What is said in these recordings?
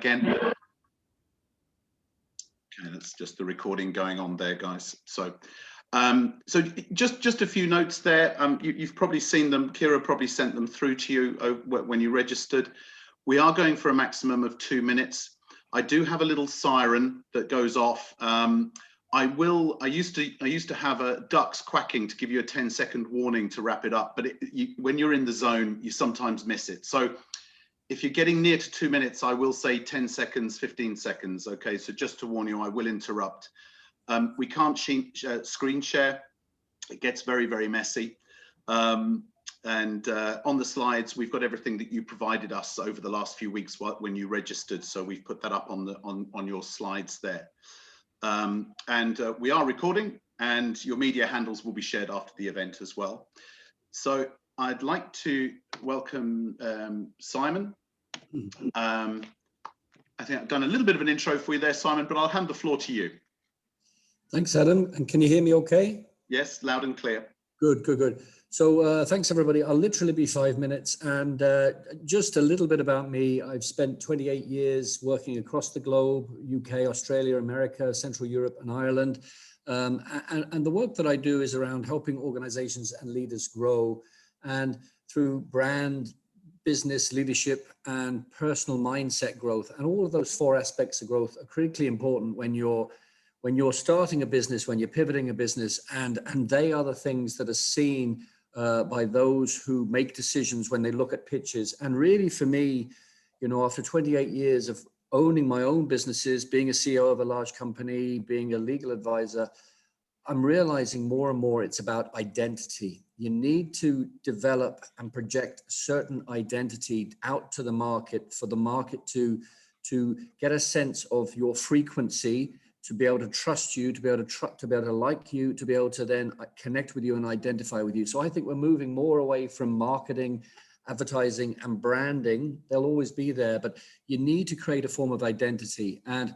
again. Okay, that's just the recording going on there, guys. So just a few notes there. You've probably seen them. Kira probably sent them through to you when you registered. We are going for a maximum of 2 minutes. I do have a little siren that goes off. I used to have a ducks quacking to give you a 10-second warning to wrap it up, but when you're in the zone, you sometimes miss it. So if you're getting near to 2 minutes, I will say 10 seconds, 15 seconds. Okay, so just to warn you, I will interrupt. We can't screen share. It gets very, very messy. And on the slides, we've got everything that you provided us over the last few weeks when you registered. So we've put that up on your slides there. We are recording, and your media handles will be shared after the event as well. So I'd like to welcome Simon. I think I've done a little bit of an intro for you there, Simon, but I'll hand the floor to you. Thanks, Adam. And can you hear me okay? Yes, loud and clear. Good, good, good. So thanks, everybody. I'll literally be 5 minutes. And just a little bit about me. I've spent 28 years working across the globe, UK, Australia, America, Central Europe, and Ireland. And the work that I do is around helping organizations and leaders grow. And through brand, business, leadership, and personal mindset growth. And all of those 4 aspects of growth are critically important when you're starting a business, when you're pivoting a business, and they are the things that are seen by those who make decisions when they look at pitches. And really for me, you know, after 28 years of owning my own businesses, being a CEO of a large company, being a legal advisor, I'm realizing more and more it's about identity. You need to develop and project a certain identity out to the market for the market to get a sense of your frequency, to be able to trust you, to be able to like you, to be able to then connect with you and identify with you. So I think we're moving more away from marketing, advertising, and branding. They'll always be there, but you need to create a form of identity. And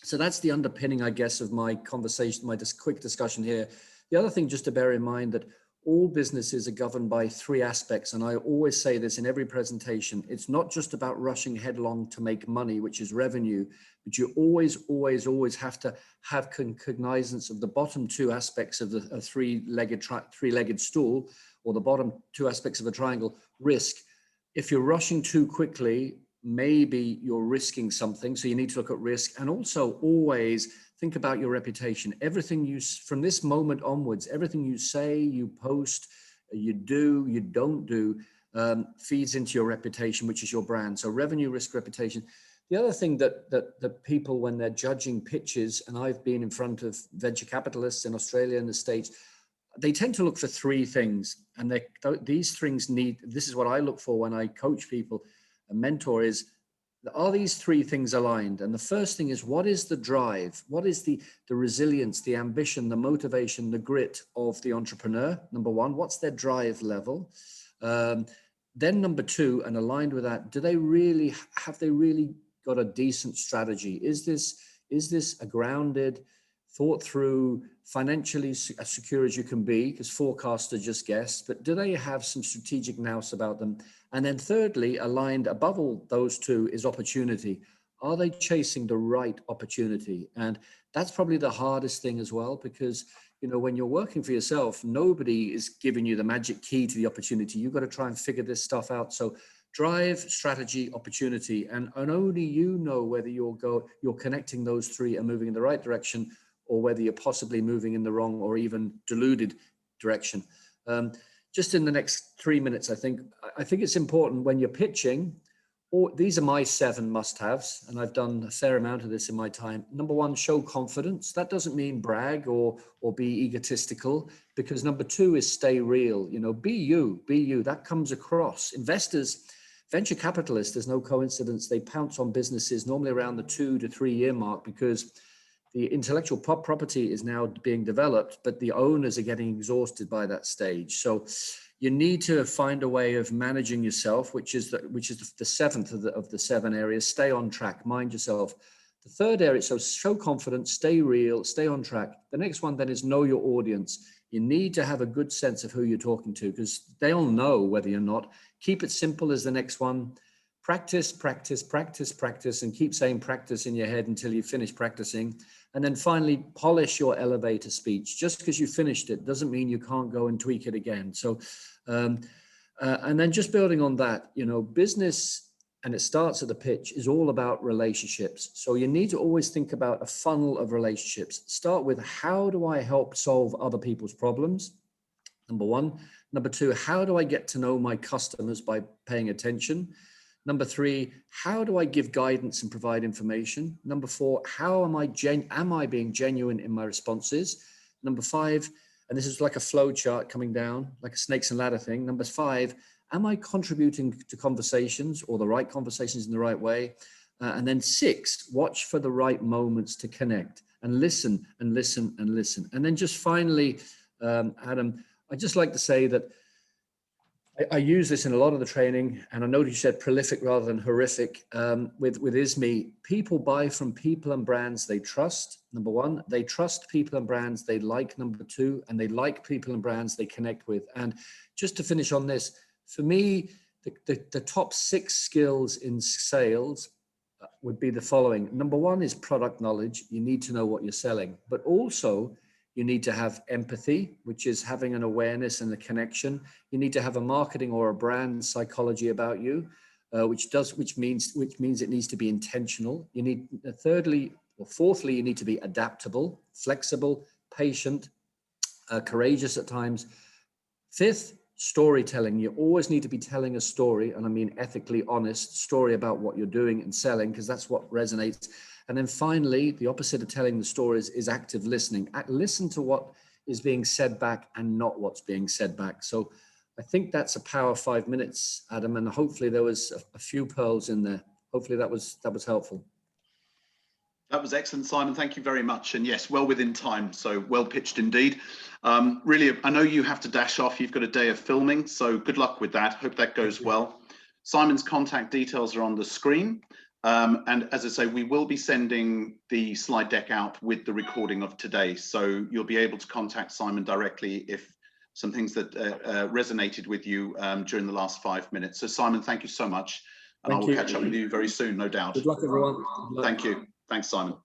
so that's the underpinning, I guess, of my conversation, my quick discussion here. The other thing just to bear in mind that all businesses are governed by 3 aspects. And I always say this in every presentation. It's not just about rushing headlong to make money, which is revenue, but you always have to have cognizance of the bottom 2 aspects of the three-legged stool, or the bottom 2 aspects of a triangle, risk. If you're rushing too quickly, maybe you're risking something. So you need to look at risk, and also always think about your reputation. Everything from this moment onwards, everything you say, you post, you do, you don't do, feeds into your reputation, which is your brand. So revenue, risk, reputation. The other thing that people, when they're judging pitches, and I've been in front of venture capitalists in Australia and the States, they tend to look for 3 things. And these things this is what I look for when I coach people, a mentor is, are these 3 things aligned? And the first thing is, what is the drive? What is the resilience, the ambition, the motivation, the grit of the entrepreneur? Number 1, what's their drive level? Then number 2, and aligned with that, have they really got a decent strategy? Is this a grounded, thought through, financially as secure as you can be, because forecasts are just guessed, but do they have some strategic nous about them? And then thirdly, aligned above all those 2 is opportunity. Are they chasing the right opportunity? And that's probably the hardest thing as well, because, you know, when you're working for yourself, nobody is giving you the magic key to the opportunity. You've got to try and figure this stuff out. So drive, strategy, opportunity, and only you know whether you're connecting those 3 and moving in the right direction, or whether you're possibly moving in the wrong or even deluded direction. Just in the next 3 minutes, I think it's important when you're pitching, these are my 7 must-haves, and I've done a fair amount of this in my time. Number 1, show confidence. That doesn't mean brag or be egotistical, because number 2 is stay real. You know, be you. That comes across. Investors, venture capitalists, there's no coincidence, they pounce on businesses normally around the 2 to 3 year mark, because the intellectual property is now being developed, but the owners are getting exhausted by that stage. So you need to find a way of managing yourself, which is the 7th of the 7 areas. Stay on track, mind yourself. The 3rd area, so show confidence, stay real, stay on track. The next one then is know your audience. You need to have a good sense of who you're talking to, because they'll know whether you're not. Keep it simple as the next one. Practice, practice, practice, practice, and keep saying practice in your head until you finish practicing. And then finally, polish your elevator speech. Just because you finished it doesn't mean you can't go and tweak it again. So, and then just building on that, you know, business, and it starts at the pitch, is all about relationships. So you need to always think about a funnel of relationships. Start with, how do I help solve other people's problems? Number one. Number two, how do I get to know my customers by paying attention? Number three, how do I give guidance and provide information? Number four, how am I being genuine in my responses? Number five, and this is like a flow chart coming down, like a snakes and ladder thing. Number five, am I contributing to conversations, or the right conversations in the right way? And then six, watch for the right moments to connect, and listen and listen and listen. And then just finally, Adam, I'd just like to say that I use this in a lot of the training, and I know you said prolific rather than horrific. With ISME, people buy from people and brands they trust. Number one, they trust people and brands they like. Number two, and they like people and brands they connect with. And just to finish on this, for me, the top 6 skills in sales would be the following. Number one is product knowledge. You need to know what you're selling, but also you need to have empathy, which is having an awareness and a connection. You need to have a marketing or a brand psychology about you, which means it needs to be intentional. You need, fourthly, you need to be adaptable, flexible, patient, courageous at times. Fifth, storytelling. You always need to be telling a story, and I mean ethically honest story about what you're doing and selling, because that's what resonates. And then finally, the opposite of telling the stories is active listening. Listen to what is being said back and not what's being said back. So I think that's a power 5 minutes, Adam, and hopefully there was a few pearls in there. Hopefully that was helpful. That was excellent, Simon. Thank you very much. And yes, well within time. So well pitched indeed. Really, I know you have to dash off. You've got a day of filming, so good luck with that. Hope that goes well. Simon's contact details are on the screen. And as I say, we will be sending the slide deck out with the recording of today. So you'll be able to contact Simon directly if some things that resonated with you during the last 5 minutes. So Simon, thank you so much. And I will catch up with you very soon, no doubt. Good luck, everyone. Good luck. Thank you. Thanks, Simon.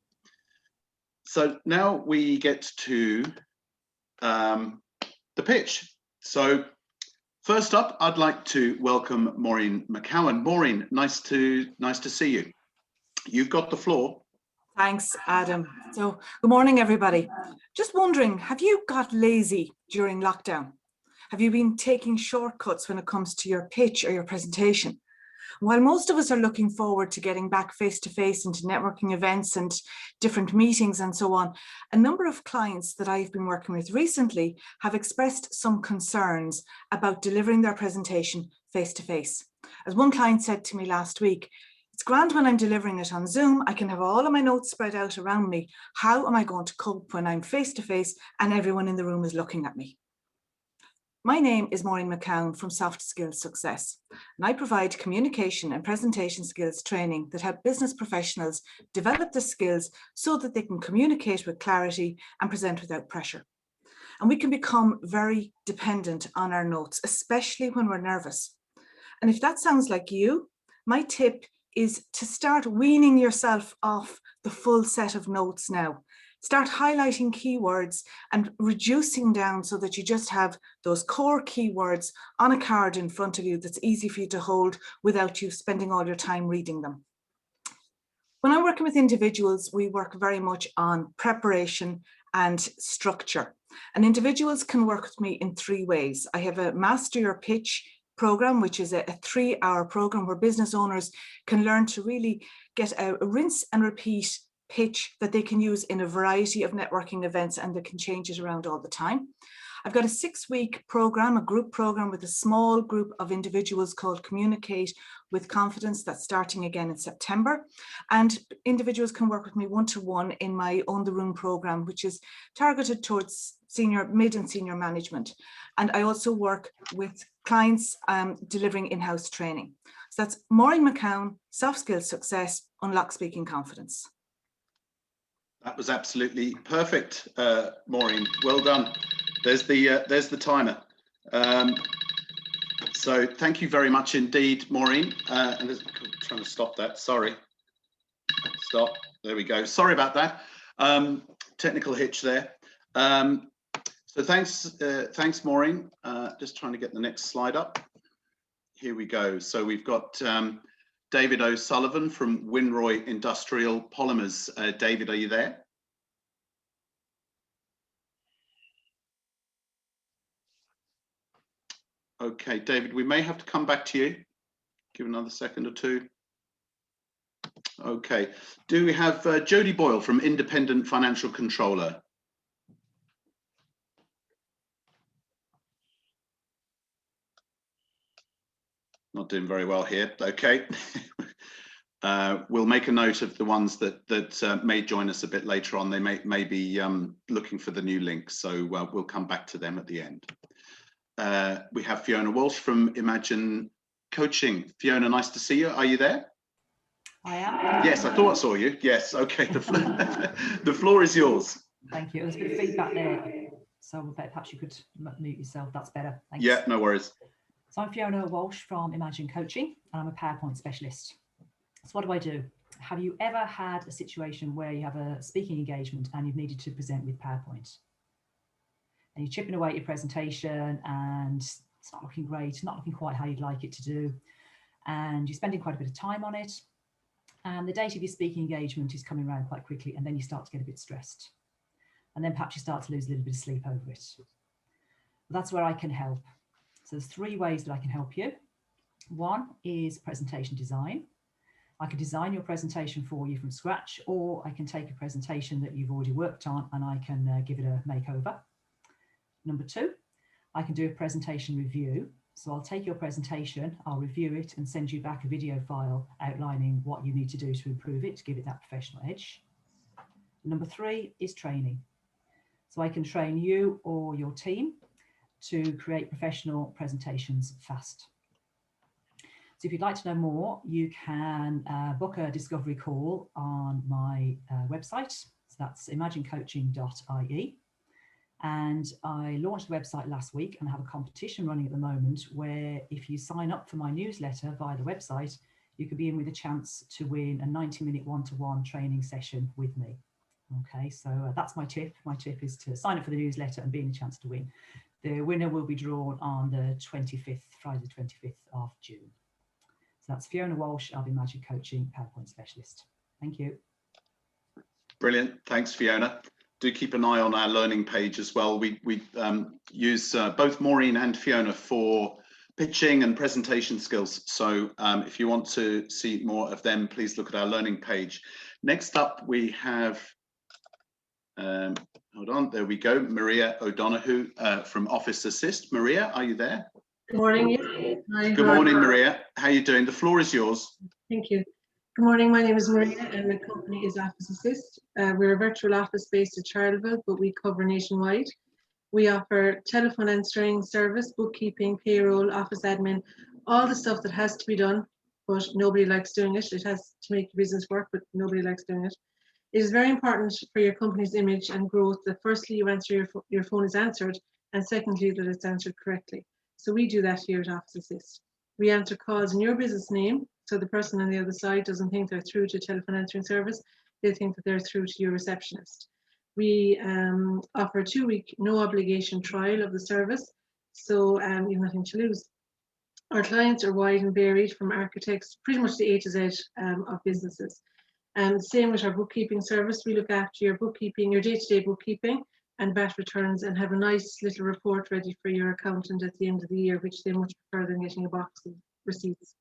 So now we get to the pitch. So first up, I'd like to welcome Maureen McCowan. Maureen, nice to see you. You've got the floor. Thanks, Adam. So good morning, everybody. Just wondering, have you got lazy during lockdown? Have you been taking shortcuts when it comes to your pitch or your presentation? While most of us are looking forward to getting back face-to-face into networking events and different meetings and so on, a number of clients that I've been working with recently have expressed some concerns about delivering their presentation face-to-face. As one client said to me last week, "It's grand when I'm delivering it on Zoom, I can have all of my notes spread out around me. How am I going to cope when I'm face-to-face and everyone in the room is looking at me?" My name is Maureen McCowan from Soft Skills Success, and I provide communication and presentation skills training that help business professionals develop the skills so that they can communicate with clarity and present without pressure. And we can become very dependent on our notes, especially when we're nervous. And if that sounds like you, my tip is to start weaning yourself off the full set of notes now. Start highlighting keywords and reducing down so that you just have those core keywords on a card in front of you that's easy for you to hold without you spending all your time reading them. When I'm working with individuals, we work very much on preparation and structure. And individuals can work with me in 3 ways. I have a Master Your Pitch program, which is a 3-hour program where business owners can learn to really get a rinse and repeat pitch that they can use in a variety of networking events, and they can change it around all the time. I've got a 6-week program, a group program with a small group of individuals called Communicate with Confidence, that's starting again in September. And individuals can work with me one-to-one in my Own the Room program, which is targeted towards mid and senior management. And I also work with clients delivering in-house training. So that's Maureen McCowan, Soft Skills Success, Unlock Speaking Confidence. That was absolutely perfect, Maureen. Well done. There's the timer. So thank you very much indeed, Maureen. And I'm trying to stop that. Sorry. Stop. There we go. Sorry about that. Technical hitch there. So thanks, Maureen. Just trying to get the next slide up. Here we go. So we've got David O'Sullivan from Winroy Industrial Polymers. David, are you there? Okay, David, we may have to come back to you. Give another second or two. Okay, do we have Jodie Boyle from Independent Financial Controller? Not doing very well here. Okay. We'll make a note of the ones that may join us a bit later on. They may be looking for the new link, so we'll come back to them at the end. We have Fiona Walsh from Imagine Coaching. Fiona, nice to see you. Are you there? I am. Yes, I thought I saw you. Yes, okay. The floor is yours. Thank you. There's a bit of feedback there, so perhaps you could mute yourself. That's better. Thanks. Yeah, no worries. So I'm Fiona Walsh from Imagine Coaching, and I'm a PowerPoint specialist. So what do? Have you ever had a situation where you have a speaking engagement and you've needed to present with PowerPoint? And you're chipping away at your presentation and it's not looking great, not looking quite how you'd like it to do. And you're spending quite a bit of time on it. And the date of your speaking engagement is coming around quite quickly, and then you start to get a bit stressed. And then perhaps you start to lose a little bit of sleep over it. That's where I can help. So there's 3 ways that I can help you. One is presentation design. I can design your presentation for you from scratch, or I can take a presentation that you've already worked on and I can give it a makeover. Number 2, I can do a presentation review. So I'll take your presentation, I'll review it and send you back a video file outlining what you need to do to improve it, to give it that professional edge. Number 3 is training. So I can train you or your team to create professional presentations fast. So if you'd like to know more, you can book a discovery call on my website. So that's imaginecoaching.ie. And I launched the website last week and have a competition running at the moment where if you sign up for my newsletter via the website, you could be in with a chance to win a 90-minute one-to-one training session with me. Okay, so that's my tip. My tip is to sign up for the newsletter and be in a chance to win. The winner will be drawn on the 25th, Friday the 25th of June. So that's Fiona Walsh of Imagine Coaching, PowerPoint Specialist. Thank you. Brilliant. Thanks, Fiona. Do keep an eye on our learning page as well. We use both Maureen and Fiona for pitching and presentation skills. So if you want to see more of them, please look at our learning page. Next up, we have, hold on, there we go, Maria O'Donoghue from Office Assist. Maria, are you there? Good morning. Yes. Hi, Good morning, Maria. How are you doing? The floor is yours. Thank you. Good morning. My name is Maria and my company is Office Assist. We're a virtual office based at Charleville, but we cover nationwide. We offer telephone answering service, bookkeeping, payroll, office admin, all the stuff that has to be done, but nobody likes doing it. It has to make the business work, but nobody likes doing it. It is very important for your company's image and growth that firstly you answer your phone is answered, and secondly that it's answered correctly. So we do that here at Office Assist. We answer calls in your business name, so the person on the other side doesn't think they're through to telephone answering service, they think that they're through to your receptionist. We offer a 2-week no obligation trial of the service, so you have nothing to lose. Our clients are wide and varied, from architects, pretty much the A to Z of businesses. Same with our bookkeeping service. We look after your bookkeeping, your day-to-day bookkeeping and VAT returns, and have a nice little report ready for your accountant at the end of the year, which they much prefer than getting a box of receipts.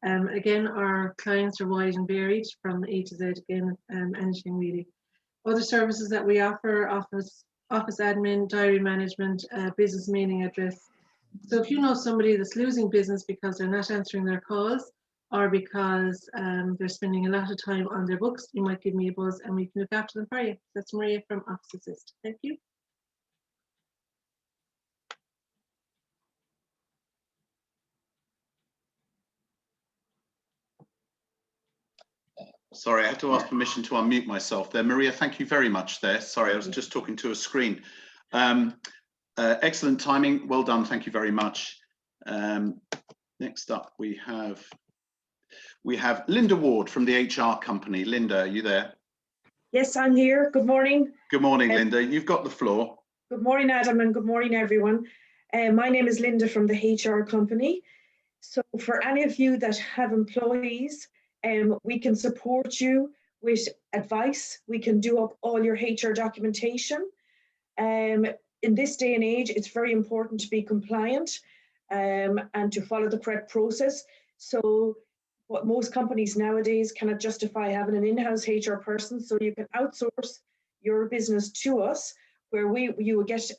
Again, our clients are wide and varied, from A to Z, again, anything really. Other services that we offer: office admin, diary management, business mailing address. So if you know somebody that's losing business because they're not answering their calls, or because they're spending a lot of time on their books, you might give me a buzz and we can look after them for you. That's Maria from Office Assist. Thank you. Sorry, I had to ask permission to unmute myself there. Maria, thank you very much there. Sorry, I was just talking to a screen. Excellent timing. Well done. Thank you very much. Next up, we have Linda Ward from the HR company. Linda, are you there? Yes, I'm here. Good morning. Good morning, Linda. You've got the floor. Good morning, Adam, and good morning, everyone. My name is Linda from the HR company. So for any of you that have employees, we can support you with advice. We can do up all your HR documentation. In this day and age, it's very important to be compliant and to follow the correct process. So what most companies nowadays cannot justify having an in-house HR person, so you can outsource your business to us, where you will get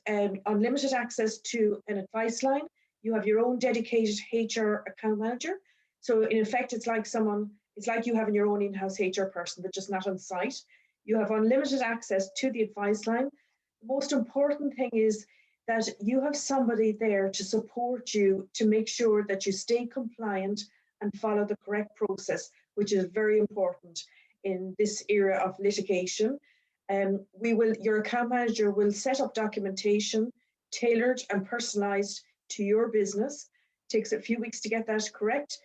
unlimited access to an advice line. You have your own dedicated HR account manager. So in effect, it's like you having your own in-house HR person, but just not on site. You have unlimited access to the advice line. The most important thing is that you have somebody there to support you to make sure that you stay compliant and follow the correct process, which is very important in this era of litigation. Your account manager will set up documentation tailored and personalized to your business. It takes a few weeks to get that correct.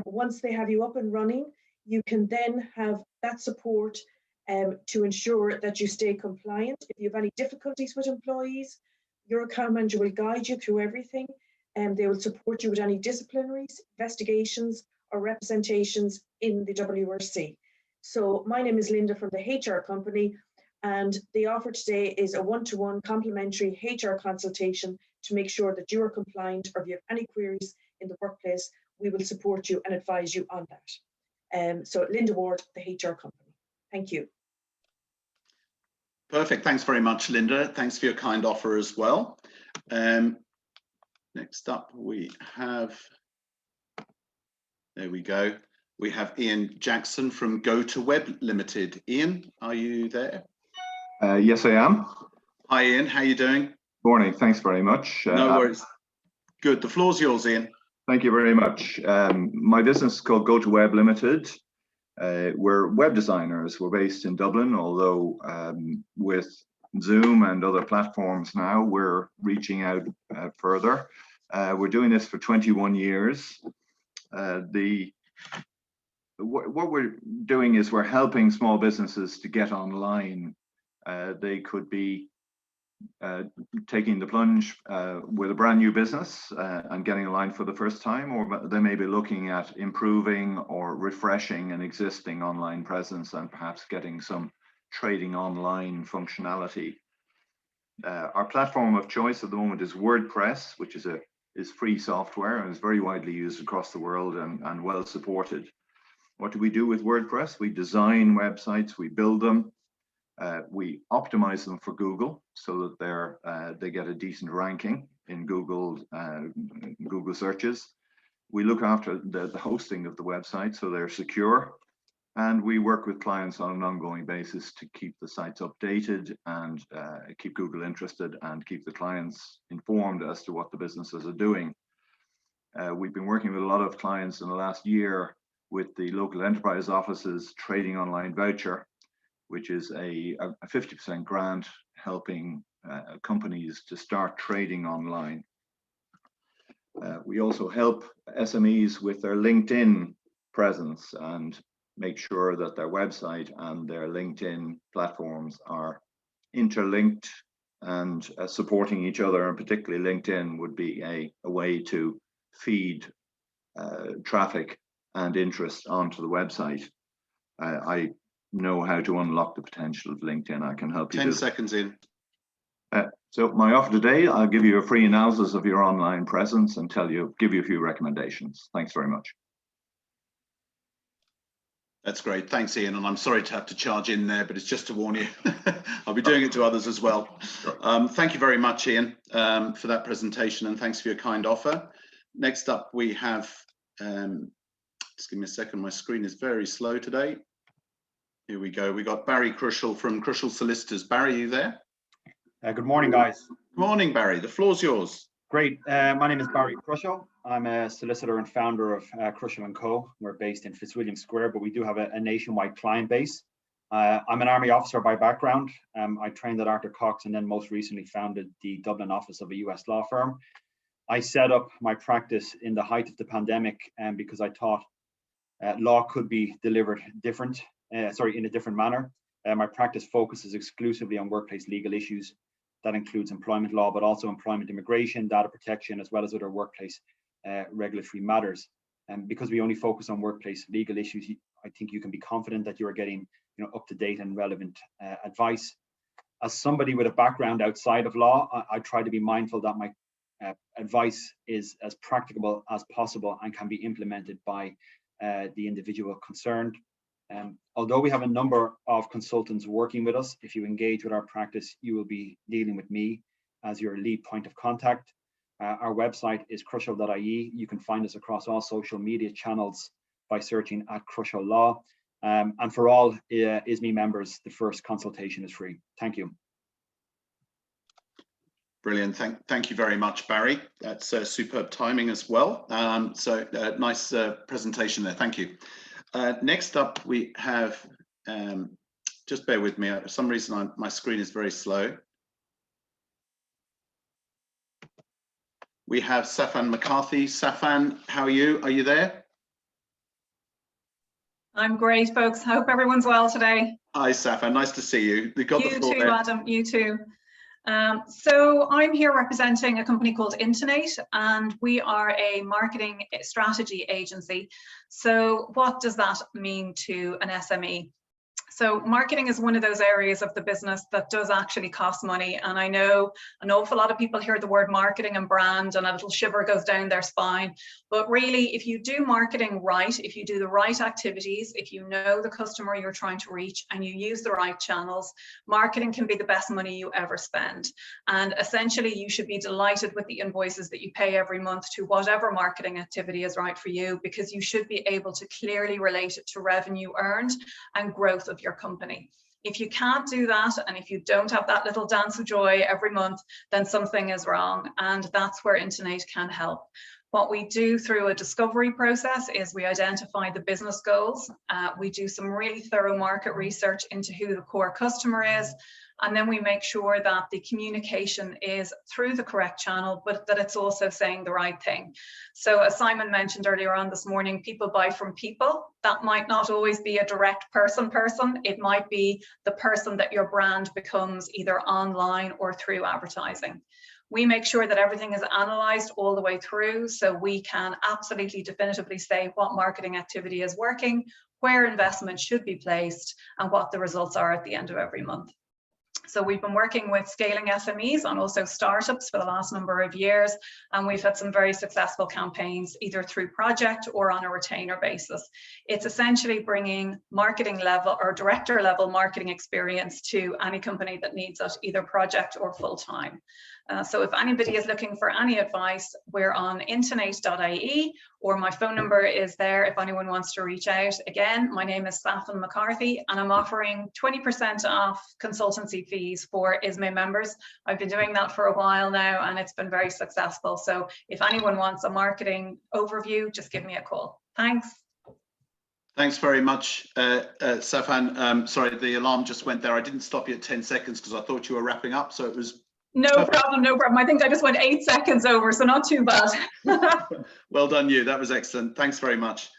Once they have you up and running, you can then have that support to ensure that you stay compliant. If you have any difficulties with employees, your account manager will guide you through everything. They will support you with any disciplinaries, investigations, or representations in the WRC. So my name is Linda from the HR company, and the offer today is a one-to-one complimentary HR consultation to make sure that you are compliant, or if you have any queries in the workplace, we will support you and advise you on that. So Linda Ward, the HR company. Thank you. Perfect. Thanks very much, Linda. Thanks for your kind offer as well. Next up, we have, there we go. We have Ian Jackson from GoToWeb Limited. Ian, are you there? Yes, I am. Hi, Ian. How are you doing? Morning. Thanks very much. No worries. Good. The floor's yours, Ian. Thank you very much. My business is called GoToWeb Limited. We're web designers. We're based in Dublin, although with Zoom and other platforms now, we're reaching out further. We're doing this for 21 years. What we're doing is we're helping small businesses to get online. They could be taking the plunge with a brand new business and getting online for the first time, or they may be looking at improving or refreshing an existing online presence and perhaps getting some trading online functionality. Our platform of choice at the moment is WordPress, which is free software and is very widely used across the world and well supported. What do we do with WordPress? We design websites, we build them, we optimize them for Google so that they get a decent ranking in Google searches. We look after the hosting of the website so they're secure, and we work with clients on an ongoing basis to keep the sites updated and keep Google interested and keep the clients informed as to what the businesses are doing. We've been working with a lot of clients in the last year with the local enterprise offices trading online voucher, which is a 50% grant helping companies to start trading online. We also help SMEs with their LinkedIn presence and make sure that their website and their LinkedIn platforms are interlinked and supporting each other, and particularly LinkedIn would be a way to feed traffic and interest onto the website. I know how to unlock the potential of LinkedIn. I can help you. 10 seconds in. So my offer today, I'll give you a free analysis of your online presence and give you a few recommendations. Thanks very much. That's great. Thanks, Ian. And I'm sorry to have to charge in there, but it's just to warn you. I'll be doing it to others as well. Thank you very much, Ian, for that presentation, and thanks for your kind offer. Next up, we have, just give me a second, my screen is very slow today. Here we go. We got Barry Crushell from Crushell Solicitors. Barry, are you there? Good morning, guys. Morning, Barry. The floor's yours. Great. My name is Barry Crushell. I'm a solicitor and founder of Crushell & Co. We're based in Fitzwilliam Square, but we do have a nationwide client base. I'm an Army officer by background. I trained at Arthur Cox and then most recently founded the Dublin office of a US law firm. I set up my practice in the height of the pandemic because I thought law could be delivered in a different manner. My practice focuses exclusively on workplace legal issues. That includes employment law, but also employment immigration, data protection, as well as other workplace regulatory matters. And because we only focus on workplace legal issues, I think you can be confident that you are getting up-to-date and relevant advice. As somebody with a background outside of law, I try to be mindful that my advice is as practicable as possible and can be implemented by the individual concerned. Although we have a number of consultants working with us, if you engage with our practice, you will be dealing with me as your lead point of contact. Our website is crushell.ie. You can find us across all social media channels by searching at Crushell Law. And for all ISME members, the first consultation is free. Thank you. Brilliant. Thank you very much, Barry. That's superb timing as well. Nice presentation there. Thank you. Next up, we have, just bear with me. For some reason, my screen is very slow. We have Safan McCarthy. Safan, how are you? Are you there? I'm great, folks. I hope everyone's well today. Hi, Safan. Nice to see you. You got the floor You too, there. Adam. You too. So I'm here representing a company called Intonate, and we are a marketing strategy agency. So what does that mean to an SME? So marketing is one of those areas of the business that does actually cost money. And I know an awful lot of people hear the word marketing and brand and a little shiver goes down their spine. But really, if you do marketing right, if you do the right activities, if you know the customer you're trying to reach and you use the right channels, marketing can be the best money you ever spend. And essentially, you should be delighted with the invoices that you pay every month to whatever marketing activity is right for you, because you should be able to clearly relate it to revenue earned and growth of your company. If you can't do that, and if you don't have that little dance of joy every month, then something is wrong, and that's where Intonate can help. What we do through a discovery process is we identify the business goals. We do some really thorough market research into who the core customer is, and then we make sure that the communication is through the correct channel, but that it's also saying the right thing. So as Simon mentioned earlier on this morning, people buy from people. That might not always be a direct person. It might be the person that your brand becomes either online or through advertising. We make sure that everything is analysed all the way through, so we can absolutely definitively say what marketing activity is working, where investment should be placed, and what the results are at the end of every month. So we've been working with scaling SMEs and also startups for the last number of years, and we've had some very successful campaigns either through project or on a retainer basis. It's essentially bringing marketing level or director level marketing experience to any company that needs it, either project or full-time. So if anybody is looking for any advice, we're on intonate.ie, or my phone number is there if anyone wants to reach out. Again, my name is Safan McCarthy, and I'm offering 20% off consultancy fees for ISME members. I've been doing that for a while now, and it's been very successful. So if anyone wants a marketing overview, just give me a call. Thanks. Thanks very much, Safan. Sorry, the alarm just went there. I didn't stop you at 10 seconds because I thought you were wrapping up, so it was no problem, no problem. I think I just went 8 seconds over, so not too bad. Well done, you. That was excellent. Thanks very much.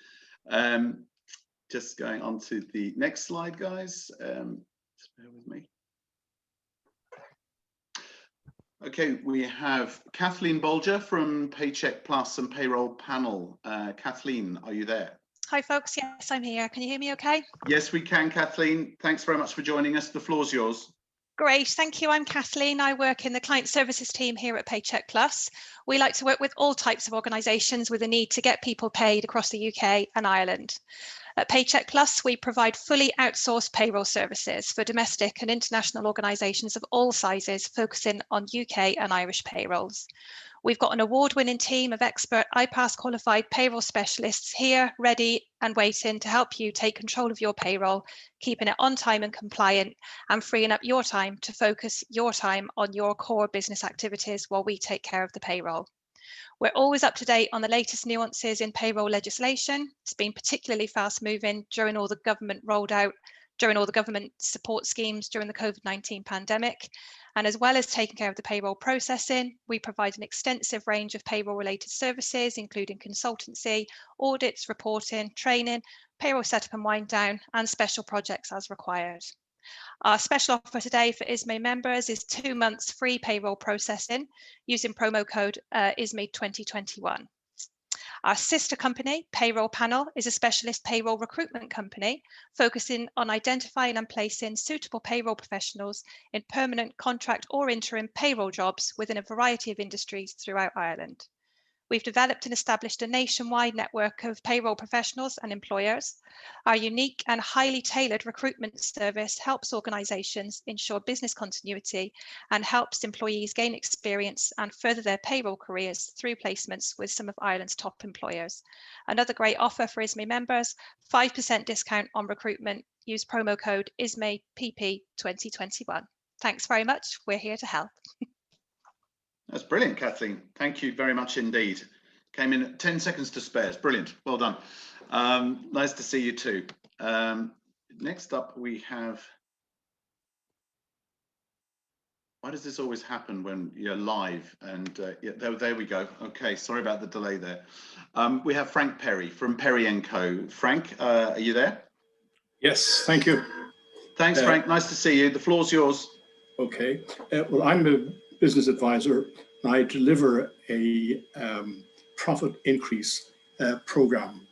Just going on to the next slide, guys. Just bear with me. Okay, we have Kathleen Bolger from Paycheck Plus and Payroll Panel. Kathleen, are you there? Hi folks, yes, I'm here. Can you hear me okay? Yes, we can, Kathleen. Thanks very much for joining us. The floor's yours. Great, thank you. I'm Kathleen. I work in the client services team here at Paycheck Plus. We like to work with all types of organisations with a need to get people paid across the UK and Ireland. At Paycheck Plus, we provide fully outsourced payroll services for domestic and international organisations of all sizes, focusing on UK and Irish payrolls. We've got an award-winning team of expert IPAS qualified payroll specialists here, ready and waiting to help you take control of your payroll, keeping it on time and compliant, and freeing up your time to focus your time on your core business activities while we take care of the payroll. We're always up to date on the latest nuances in payroll legislation. It's been particularly fast moving during all the government rolled out during all the government support schemes during the COVID-19 pandemic. And as well as taking care of the payroll processing, we provide an extensive range of payroll-related services, including consultancy, audits, reporting, training, payroll setup and wind down, and special projects as required. Our special offer today for ISME members is 2 months free payroll processing using promo code ISME 2021. Our sister company, Payroll Panel, is a specialist payroll recruitment company focusing on identifying and placing suitable payroll professionals in permanent, contract or interim payroll jobs within a variety of industries throughout Ireland. We've developed and established a nationwide network of payroll professionals and employers. Our unique and highly tailored recruitment service helps organisations ensure business continuity and helps employees gain experience and further their payroll careers through placements with some of Ireland's top employers. Another great offer for ISME members, 5% discount on recruitment. Use promo code ISMEPP 2021. Thanks very much. We're here to help. That's brilliant, Kathleen. Thank you very much indeed. Came in at 10 seconds to spare. It's brilliant. Well done. Nice to see you too. Next up, we have. Why does this always happen when you're live? And yeah, there we go. Okay, sorry about the delay there. We have Frank Perry from Perry & Co. Frank, are you there? Yes, thank you. Thanks, Frank. Nice to see you. The floor's yours. Okay. Well, I'm a business advisor. I deliver a profit increase program.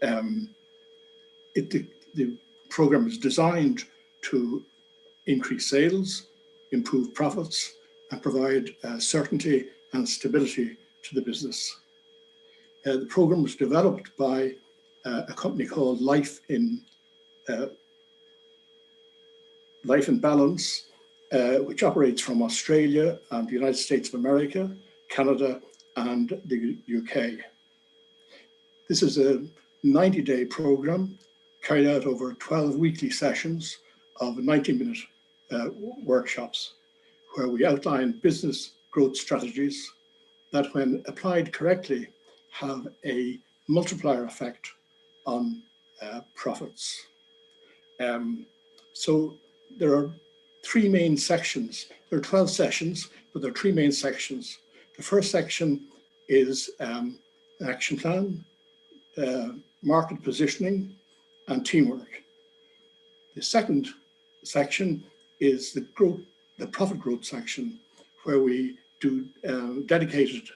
The program is designed to increase sales, improve profits, and provide certainty and stability to the business. The program was developed by a company called Life in Balance, which operates from Australia and the United States of America, Canada, and the UK. This is a 90-day program carried out over 12 weekly sessions of 90-minute workshops, where we outline business growth strategies that, when applied correctly, have a multiplier effect on profits. So there are 3 main sections. There are 12 sessions, but there are 3 main sections. The first section is an action plan, market positioning, and teamwork. The second section is the profit growth section, where we do dedicated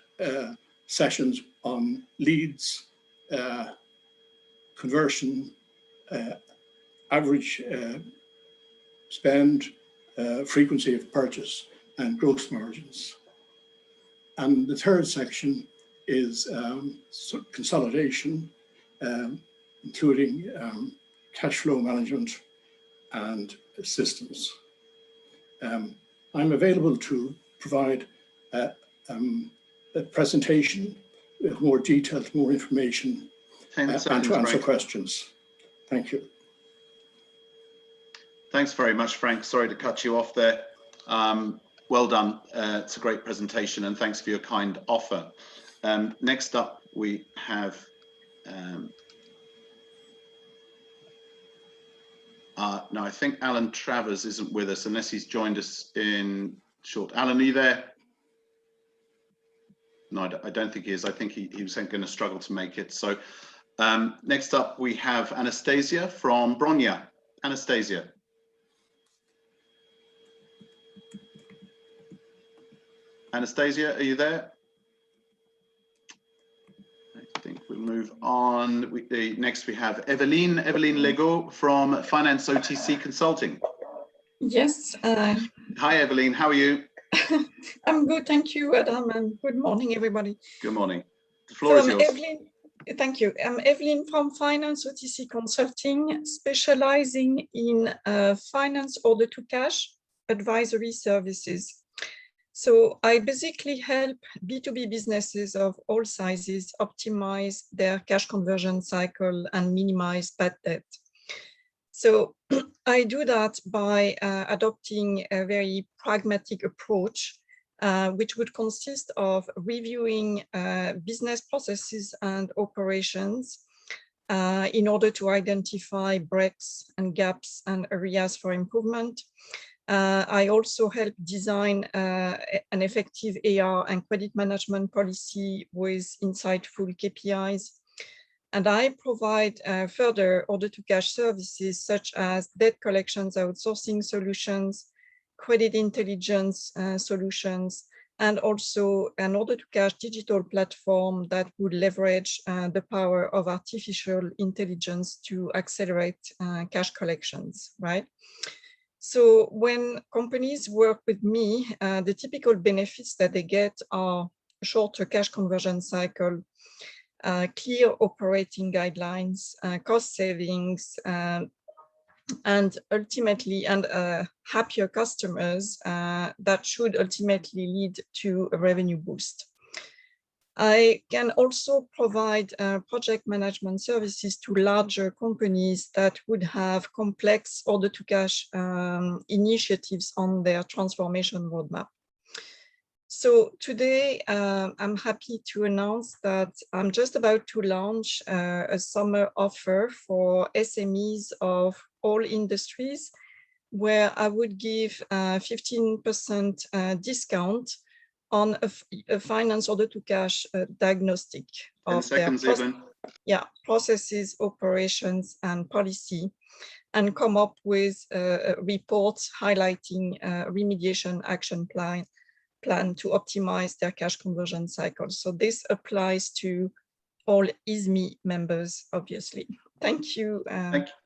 sessions on leads, conversion, average spend, frequency of purchase, and gross margins. And the third section is consolidation, including cash flow management and systems. I'm available to provide a presentation with more details, more information, and to answer questions. Thank you. Thanks very much, Frank. Sorry to cut you off there. Well done. It's a great presentation, and thanks for your kind offer. Next up, we have no, I think Alan Travers isn't with us unless he's joined us in short. Alan, are you there? No, I don't think he is. I think he was going to struggle to make it. So next up, we have Anastasia from Bronya. Anastasia. Anastasia, are you there? I think we'll move on. Next, we have Eveline Legault from Finance OTC Consulting. Yes. Hi, Eveline. How are you? I'm good, thank you, Adam, and good morning, everybody. Good morning. The floor is yours. Eveline, thank you. I'm Eveline from Finance OTC Consulting, specializing in finance order to cash advisory services. So I basically help B2B businesses of all sizes optimize their cash conversion cycle and minimize bad debt. So I do that by adopting a very pragmatic approach, which would consist of reviewing business processes and operations, in order to identify breaks and gaps and areas for improvement. I also help design an effective AR and credit management policy with insightful KPIs. And I provide further order-to-cash services such as debt collections outsourcing solutions, credit intelligence solutions, and also an order-to-cash digital platform that would leverage the power of artificial intelligence to accelerate cash collections, right? So when companies work with me, the typical benefits that they get are a shorter cash conversion cycle, clear operating guidelines, cost savings, and ultimately, happier customers that should ultimately lead to a revenue boost. I can also provide project management services to larger companies that would have complex order-to-cash initiatives on their transformation roadmap. So today, I'm happy to announce that I'm just about to launch a summer offer for SMEs of all industries, where I would give 15% discount on a finance order-to-cash diagnostic of their processes, operations, and policy, and come up with reports highlighting remediation action plan to optimize their cash conversion cycle. So this applies to all ISME members, obviously. Thank you.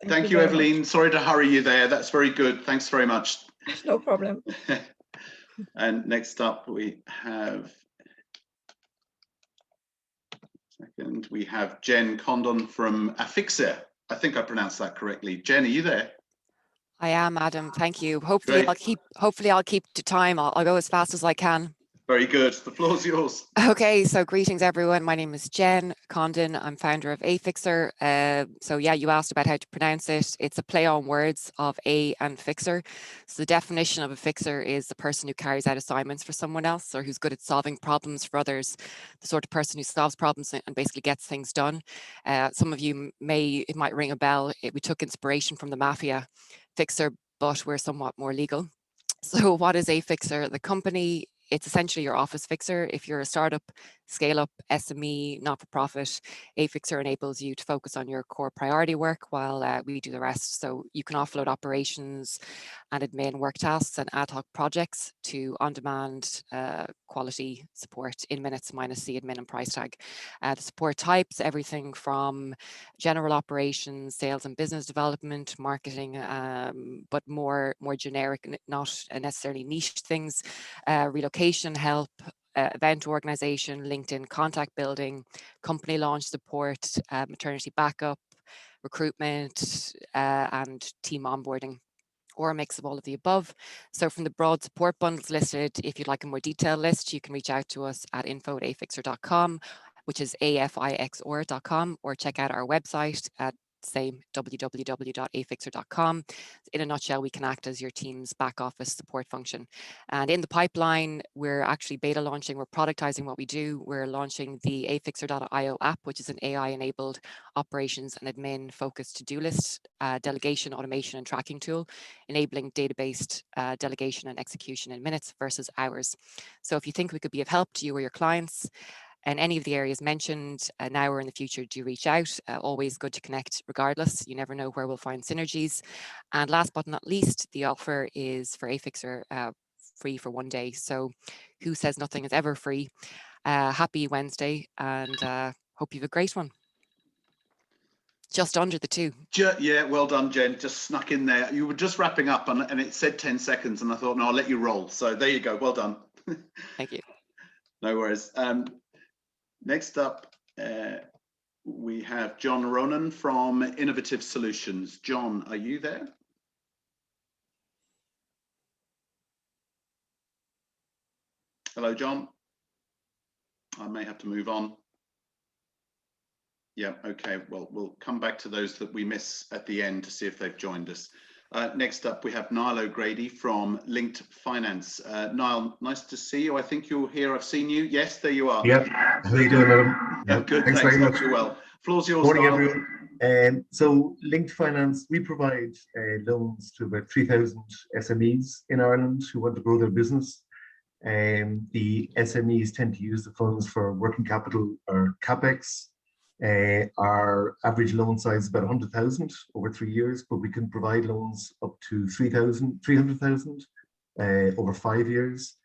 Thank you, Evelyn. Sorry to hurry you there. That's very good. Thanks very much. No problem. And next up we have Jen Condon from Affixia. I think I pronounced that correctly. Jen, are you there? I am, Adam. Thank you. Hopefully I'll keep to time. I'll go as fast as I can. Very good. The floor's yours. Okay, so greetings everyone. My name is Jen Condon. I'm founder of Affixer. So yeah, you asked about how to pronounce it. It's a play on words of A and fixer. So the definition of a fixer is the person who carries out assignments for someone else, or who's good at solving problems for others, the sort of person who solves problems and basically gets things done. Some of you it might ring a bell. We took inspiration from the mafia fixer, but we're somewhat more legal. So what is Affixer? The company, it's essentially your office fixer. If you're a startup, scale up, SME, not-for-profit, Affixer enables you to focus on your core priority work while we do the rest. So you can offload operations and admin work tasks and ad hoc projects to on-demand quality support in minutes minus the admin and price tag. The support types, everything from general operations, sales and business development, marketing, but more generic, not necessarily niche things, relocation help, event organization, LinkedIn contact building, company launch support, maternity backup, recruitment, and team onboarding, or a mix of all of the above. So from the broad support bundles listed, if you'd like a more detailed list, you can reach out to us at info@affixer.com, which is afixor.com, or check out our website at same www.affixer.com. In a nutshell, we can act as your team's back office support function. And in the pipeline, we're actually beta launching, we're productizing what we do. We're launching the affixer.io app, which is an AI-enabled operations and admin focused to-do list, delegation, automation, and tracking tool, enabling database delegation and execution in minutes versus hours. So if you think we could be of help to you or your clients, and any of the areas mentioned now or in the future, do reach out. Always good to connect regardless. You never know where we'll find synergies. And last but not least, the offer is for Affixer free for 1 day. So who says nothing is ever free? Happy Wednesday, and hope you have a great one. Just under the 2. Yeah, well done, Jen. Just snuck in there. You were just wrapping up and it said 10 seconds and I thought, no, I'll let you roll. So there you go. Well done. Thank you. No worries. Next up, we have John Ronan from Innovative Solutions. John, are you there? Hello, John. I may have to move on. Yeah, okay. Well, we'll come back to those that we miss at the end to see if they've joined us. Next up, we have Niall O'Grady from Linked Finance. Niall, nice to see you. I think you're here. I've seen you. Yes, there you are. Yep. How are you doing, Adam? Good, thanks. Very much. Hope you're well. Floor's yours, Morning, Niall. everyone. So Linked Finance, we provide loans to about 3,000 SMEs in Ireland who want to grow their business. The SMEs tend to use the funds for working capital or CapEx. Our average loan size is about 100,000 over 3 years, but we can provide loans up to 300,000 over 5 years.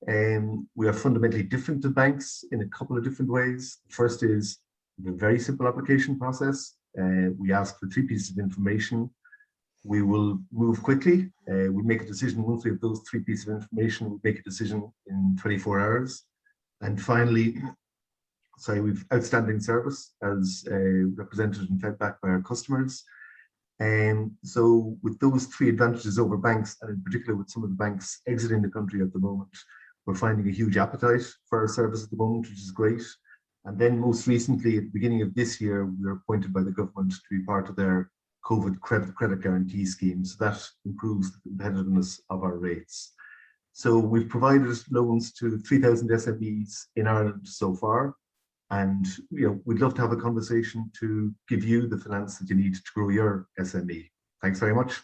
We are fundamentally different to banks in a couple of different ways. First is the very simple application process. We ask for 3 pieces of information. We will move quickly. We make a decision once we have those 3 pieces of information. We make a decision in 24 hours. And finally, we've outstanding service as represented and fed back by our customers. So with those 3 advantages over banks, and in particular with some of the banks exiting the country at the moment, we're finding a huge appetite for our service at the moment, which is great. And then most recently, at the beginning of this year, we were appointed by the government to be part of their COVID credit guarantee scheme. So that improves the competitiveness of our rates. So we've provided loans to 3,000 SMEs in Ireland so far. And we'd love to have a conversation to give you the finance that you need to grow your SME. Thanks very much.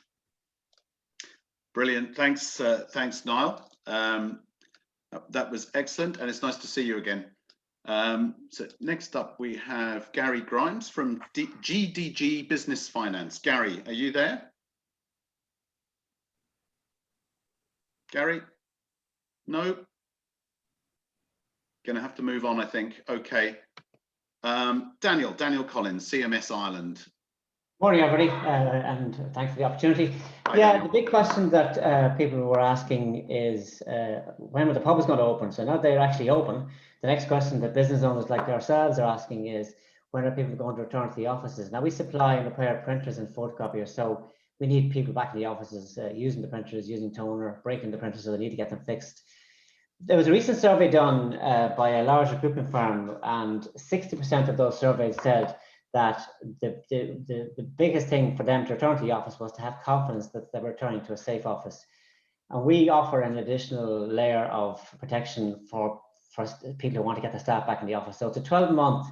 Brilliant. Thanks, Niall. That was excellent, and it's nice to see you again. So next up, we have Gary Grimes from GDG Business Finance. Gary, are you there? Gary? No? Going to have to move on, I think. Okay. Daniel Collins, CMS Ireland. Morning, everybody, and thanks for the opportunity. The big question that people were asking is when the pub is going to open. So now they're actually open. The next question that business owners like ourselves are asking is when are people going to return to the offices? Now we supply and repair printers and photocopiers, so we need people back in the offices using the printers, using toner, breaking the printers, so they need to get them fixed. There was a recent survey done by a large recruitment firm, and 60% of those surveys said that the biggest thing for them to return to the office was to have confidence that they're returning to a safe office. And we offer an additional layer of protection for people who want to get their staff back in the office. So it's a 12-month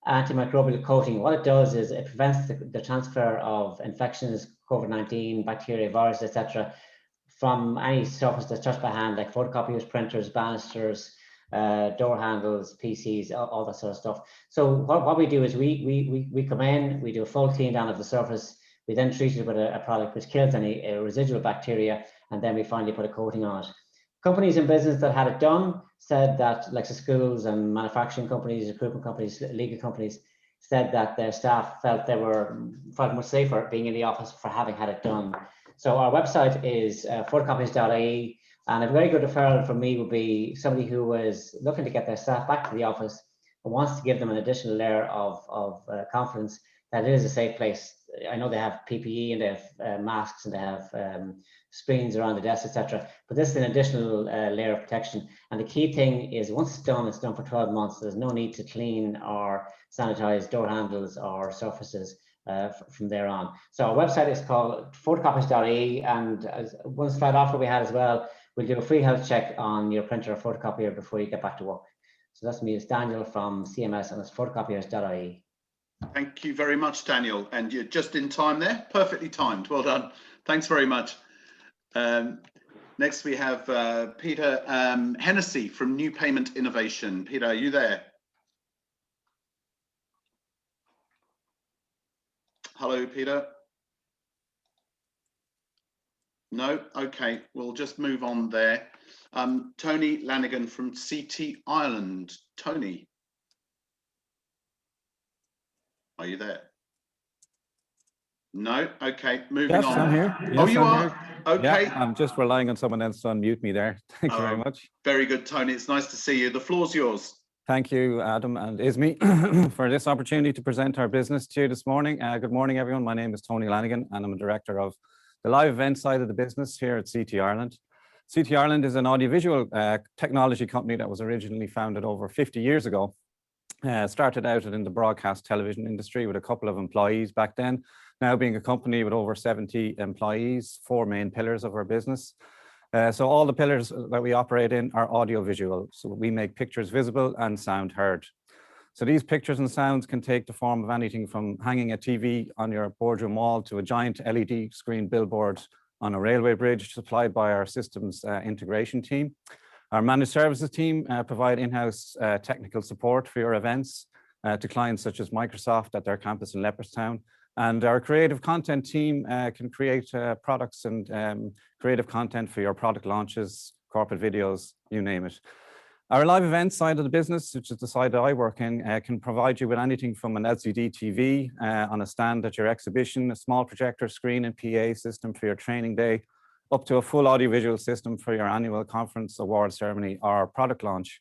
antimicrobial coating. What it does is it prevents the transfer of infections, COVID-19, bacteria, viruses, etc., from any surface that's touched by hand, like photocopiers, printers, banisters, door handles, PCs, all that sort of stuff. So what we do is we come in, we do a full clean down of the surface, we then treat it with a product which kills any residual bacteria, and then we finally put a coating on it. Companies in business that had it done said that, like the schools and manufacturing companies, recruitment companies, legal companies, said that their staff felt much safer being in the office for having had it done. So our website is photocopies.ie, and a very good referral for me would be somebody who was looking to get their staff back to the office and wants to give them an additional layer of confidence that it is a safe place. I know they have PPE and they have masks and they have screens around the desk, etc. But this is an additional layer of protection. And the key thing is once it's done for 12 months. There's no need to clean or sanitize door handles or surfaces from there on. So our website is called photocopies.ie, and one slight offer we had as well, we'll do a free health check on your printer or photocopier before you get back to work. So that's me, it's Daniel from CMS, and it's photocopiers.ie. Thank you very much, Daniel. And you're just in time there, perfectly timed. Well done. Thanks very much. Next we have Peter Hennessy from New Payment Innovation. Peter, are you there? Hello, Peter. No? Okay, we'll just move on there. Tony Lanigan from CT Ireland. Tony, are you there? No? Okay, moving on. Yes, I'm here. Yes, oh, you I'm are? here. Okay. Yeah, I'm just relying on someone else to unmute me there. Thank you very much. Very good, Tony. It's nice to see you. The floor's yours. Thank you, Adam and Ismi, for this opportunity to present our business to you this morning. Good morning, everyone. My name is Tony Lanigan, and I'm a director of the live event side of the business here at CT Ireland. CT Ireland is an audiovisual technology company that was originally founded over 50 years ago. Started out in the broadcast television industry with a couple of employees back then, now being a company with over 70 employees, 4 main pillars of our business. So all the pillars that we operate in are audiovisual. So we make pictures visible and sound heard. So these pictures and sounds can take the form of anything from hanging a TV on your boardroom wall to a giant LED screen billboard on a railway bridge supplied by our systems integration team. Our managed services team provide in-house technical support for your events to clients such as Microsoft at their campus in Leopardstown. And our creative content team can create products and creative content for your product launches, corporate videos, you name it. Our live events side of the business, which is the side that I work in, can provide you with anything from an LCD TV on a stand at your exhibition, a small projector screen and PA system for your training day, up to a full audiovisual system for your annual conference, award ceremony, or product launch.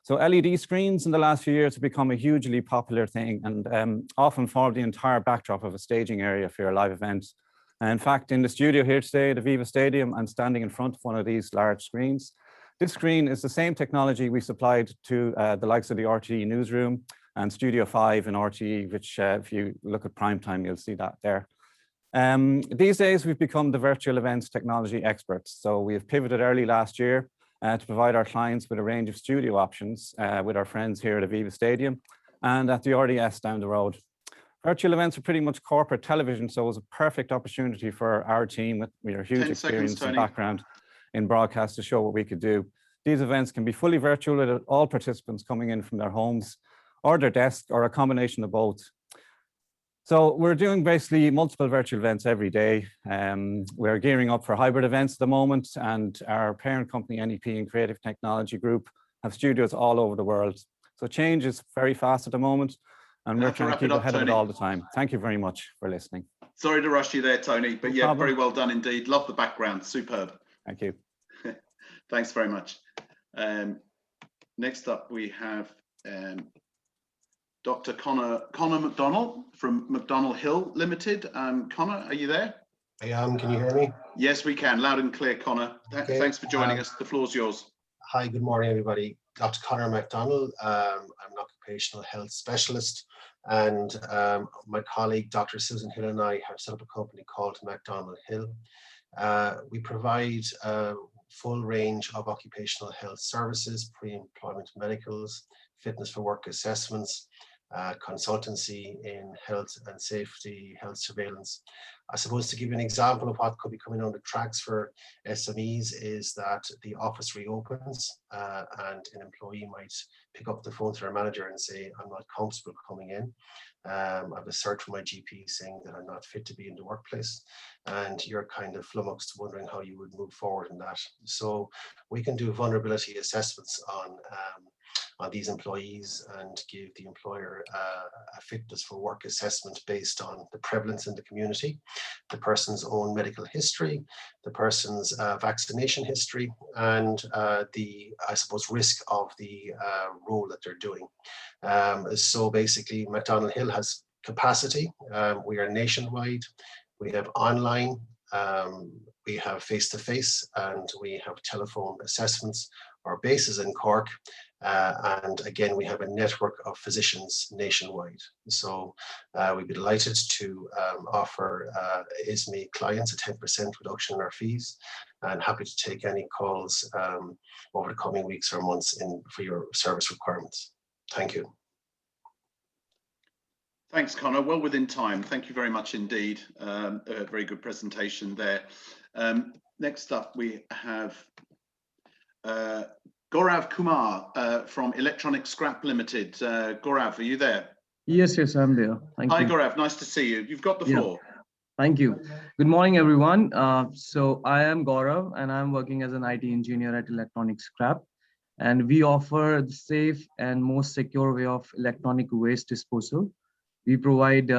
So LED screens in the last few years have become a hugely popular thing and often form the entire backdrop of a staging area for your live events. In fact, in the studio here today at Aviva Stadium, I'm standing in front of one of these large screens. This screen is the same technology we supplied to the likes of the RTE Newsroom and Studio 5 in RTE, which if you look at prime time, you'll see that there. These days, we've become the virtual events technology experts. So we have pivoted early last year to provide our clients with a range of studio options with our friends here at Aviva Stadium and at the RDS down the road. Virtual events are pretty much corporate television, so it was a perfect opportunity for our team with your huge experience and background in broadcast to show what we could do. These events can be fully virtual with all participants coming in from their homes or their desk or a combination of both. So we're doing basically multiple virtual events every day. We're gearing up for hybrid events at the moment, and our parent company, NEP and Creative Technology Group, have studios all over the world. So change is very fast at the moment, and we're trying to keep ahead of it all the time. Thank you very much for listening. Sorry to rush you there, Tony, but yeah, very well done indeed. Love the background, superb. Thank you. Thanks very much. Next up, we have Dr. Connor McDonnell from McDonnell Hill Ltd. Connor, are you there? I am. Can you hear me? Yes, we can. Loud and clear, Connor. Okay. Thanks for joining us. The floor's yours. Hi, good morning, everybody. Dr. Connor McDonnell. I'm an occupational health specialist, and my colleague, Dr. Susan Hill, and I have set up a company called McDonnell Hill. We provide a full range of occupational health services, pre-employment medicals, fitness for work assessments, consultancy in health and safety, health surveillance. I suppose to give you an example of what could be coming on the tracks for SMEs is that the office reopens and an employee might pick up the phone to their manager and say, I'm not comfortable coming in. I have a search from my GP saying that I'm not fit to be in the workplace, and you're kind of flummoxed wondering how you would move forward in that. So we can do vulnerability assessments on these employees and give the employer a fitness for work assessment based on the prevalence in the community, the person's own medical history, the person's vaccination history, and the, I suppose, risk of the role that they're doing. So basically, McDonnell Hill has capacity. We are nationwide. We have online, we have face-to-face, and we have telephone assessments. Our base is in Cork, and again, we have a network of physicians nationwide. So we'd be delighted to offer ISME clients a 10% reduction in our fees, and happy to take any calls over the coming weeks or months for your service requirements. Thank you. Thanks, Connor. Well within time. Thank you very much indeed. A very good presentation there. Next up, we have Gaurav Kumar from Electronic Scrap Limited. Gaurav, are you there? Yes, I'm there. Thank you. Hi, Gaurav. Nice to see you. You've got the floor. Thank you. Good morning, everyone. So I am Gaurav, and I'm working as an IT engineer at Electronic Scrap. And we offer the safe and most secure way of electronic waste disposal. We provide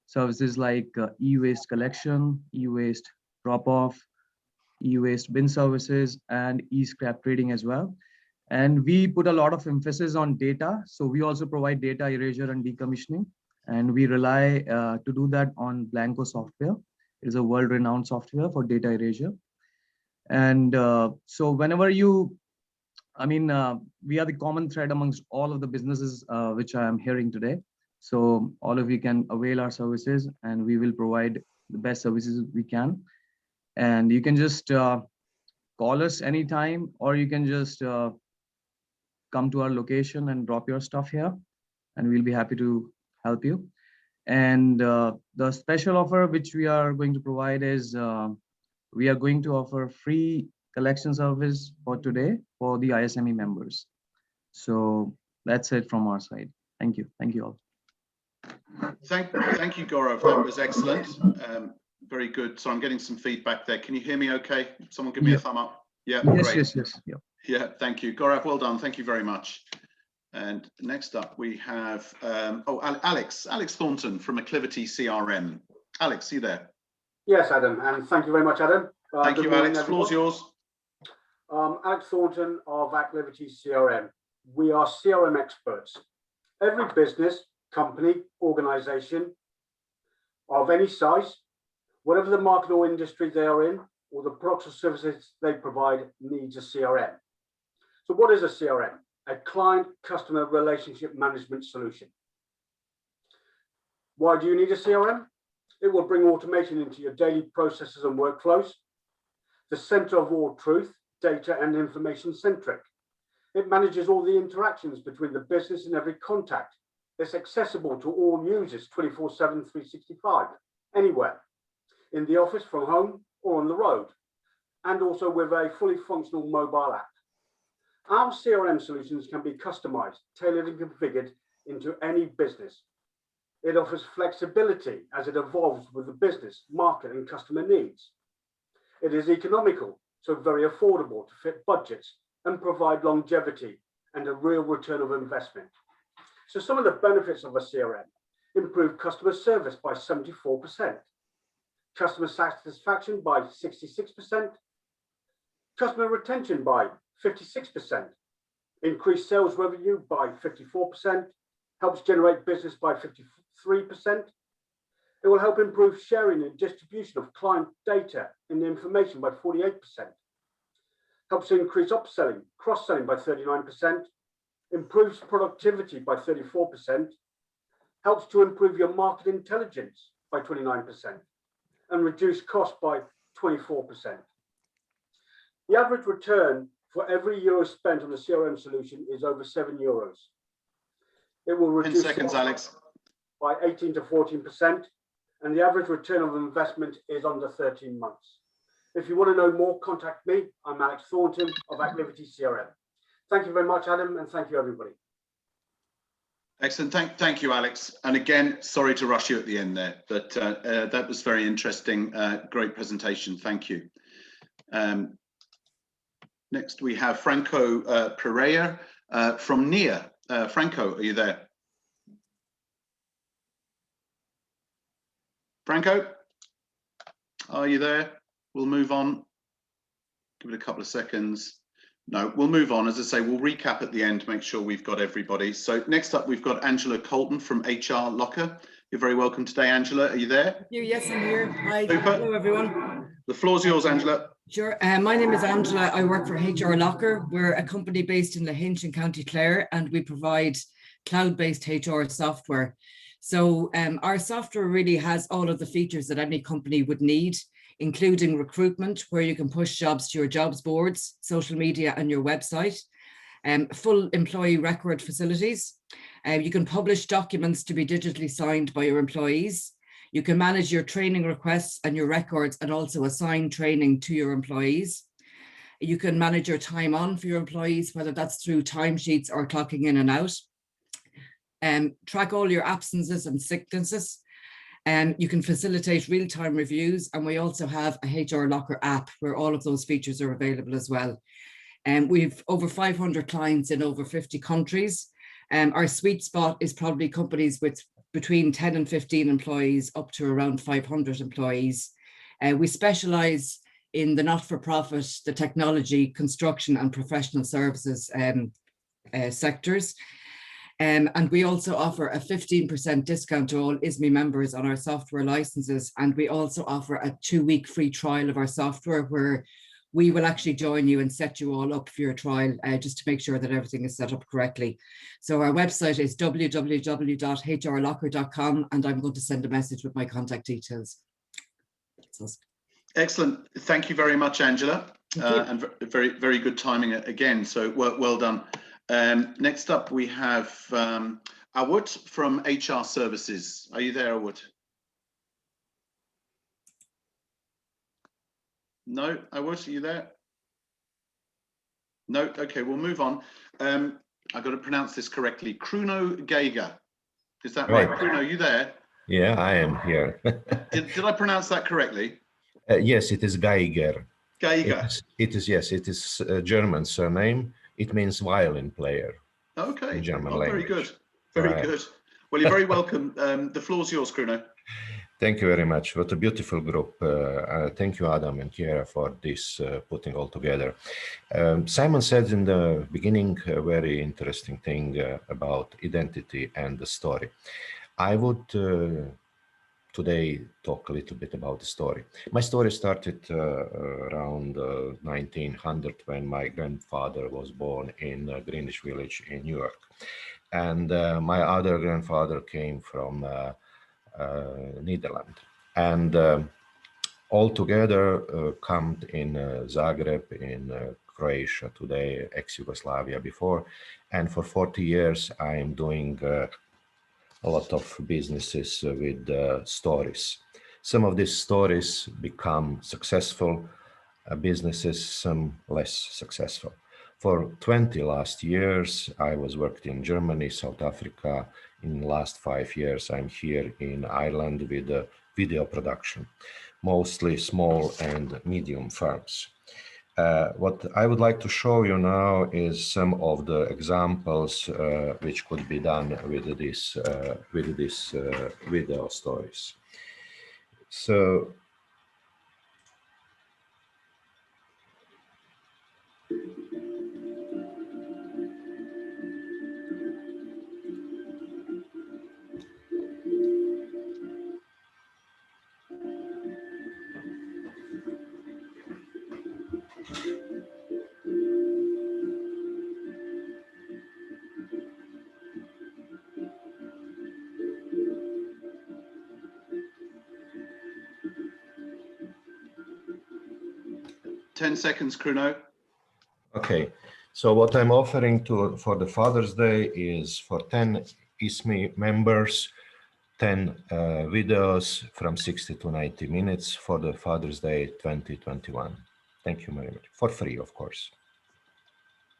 services like e-waste collection, e-waste drop-off, e-waste bin services, and e-scrap trading as well. And we put a lot of emphasis on data. So we also provide data erasure and decommissioning. And we rely to do that on Blanco software. It is a world-renowned software for data erasure. And so whenever you, we are the common thread amongst all of the businesses which I am hearing today. So all of you can avail our services, and we will provide the best services we can. And you can just call us anytime, or you can just come to our location and drop your stuff here. and we'll be happy to help you. And the special offer which we are going to provide is we are going to offer free collection service for today for the ISME members. So that's it from our side. Thank you. Thank you all. Thank you, Gaurav. That was excellent. Very good. So I'm getting some feedback there. Can you hear me okay? Someone give me a thumb up. Yeah, yes, great. yes. Yeah. Yeah, thank you. Gaurav, well done. Thank you very much. And next up we have, Alex Thornton from Acclivity CRM. Alex, are you there? Yes, Adam, and thank you very much, Adam. Thank you, Alex. Floor's yours. Alex Thornton of Acclivity CRM. We are CRM experts. Every business, company, organization of any size, whatever the market or industry they are in, or the products or services they provide, needs a CRM. So what is a CRM? A client customer relationship management solution. Why do you need a CRM? It will bring automation into your daily processes and workflows. The center of all truth, data and information centric. It manages all the interactions between the business and every contact. It's accessible to all users 24/7, 365, anywhere, in the office, from home or on the road, and also with a fully functional mobile app. Our CRM solutions can be customized, tailored and configured into any business. It offers flexibility as it evolves with the business, market and customer needs. It is economical, so very affordable to fit budgets and provide longevity and a real return of investment. So some of the benefits of a CRM: improve customer service by 74%, customer satisfaction by 66%, customer retention by 56%, increased sales revenue by 54%, helps generate business by 53%. It will help improve sharing and distribution of client data and information by 48%, helps increase upselling, cross-selling by 39%, improves productivity by 34%, helps to improve your market intelligence by 29%, and reduce cost by 24%. The average return for every euro spent on a CRM solution is over €7. It will reduce 10 seconds, Alex. By 18 to 14%, and the average return of investment is under 13 months. If you want to know more, contact me. I'm Alex Thornton of Acclivity CRM. Thank you very much, Adam, and thank you, everybody. Excellent. Thank you, Alex. And again, sorry to rush you at the end there, but that was very interesting. Great presentation. Thank you. Next, we have Franco Pereira from NIA. Franco, are you there? Franco, are you there? We'll move on. Give it a couple of seconds. No, we'll move on. As I say, we'll recap at the end, make sure we've got everybody. So next up, we've got Angela Colton from HR Locker. You're very welcome today, Angela. Are you there? Yes, I'm here. Hi. Super. Hello, everyone. The floor's yours, Angela. Sure. My name is Angela. I work for HR Locker. We're a company based in Lahinch in County Clare, and we provide cloud-based HR software. So our software really has all of the features that any company would need, including recruitment, where you can push jobs to your jobs boards, social media and your website, full employee record facilities. You can publish documents to be digitally signed by your employees. You can manage your training requests and your records and also assign training to your employees. You can manage your time on for your employees, whether that's through timesheets or clocking in and out. Track all your absences and sicknesses. You can facilitate real-time reviews, and we also have a HR Locker app where all of those features are available as well. We've over 500 clients in over 50 countries. Our sweet spot is probably companies with between 10 and 15 employees up to around 500 employees. We specialize in the not-for-profit, the technology, construction and professional services sectors. And we also offer a 15% discount to all ISME members on our software licenses. And we also offer a 2-week free trial of our software where we will actually join you and set you all up for your trial just to make sure that everything is set up correctly. So our website is www.hrlocker.com, and I'm going to send a message with my contact details. Excellent. Thank you very much, Angela. And very, very good timing again. So well done. Next up, we have Awut from HR Services. Are you there, Awut? No, Awut, are you there? No, okay, we'll move on. I've got to pronounce this correctly. Kruno Geiger. Is that right? Kruno, are you there? Yeah, I am here. Did I pronounce that correctly? Yes, it is Geiger. Geiger. Yes, it is a German surname. It means violin player. Okay. In German Very language. good. Very good. Well, you're very welcome. The floor's yours, Kruno. Thank you very much. What a beautiful group. Thank you, Adam and Kiera, for this putting all together. Simon said in the beginning a very interesting thing about identity and the story. I would today talk a little bit about the story. My story started around 1900 when my grandfather was born in Greenwich Village in New York. And my other grandfather came from Netherlands. And all together come in Zagreb, in Croatia today, ex-Yugoslavia before. And for 40 years, I am doing a lot of businesses with stories. Some of these stories become successful businesses, some less successful. For 20 last years, I was worked in Germany, South Africa. In the last 5 years, I'm here in Ireland with video production, mostly small and medium firms. What I would like to show you now is some of the examples which could be done with this video stories. So, Ten seconds, Kruno. okay, so what I'm offering for the Father's Day is for 10 ISME members, 10 videos from 60 to 90 minutes for the Father's Day 2021. Thank you very much. For free, of course.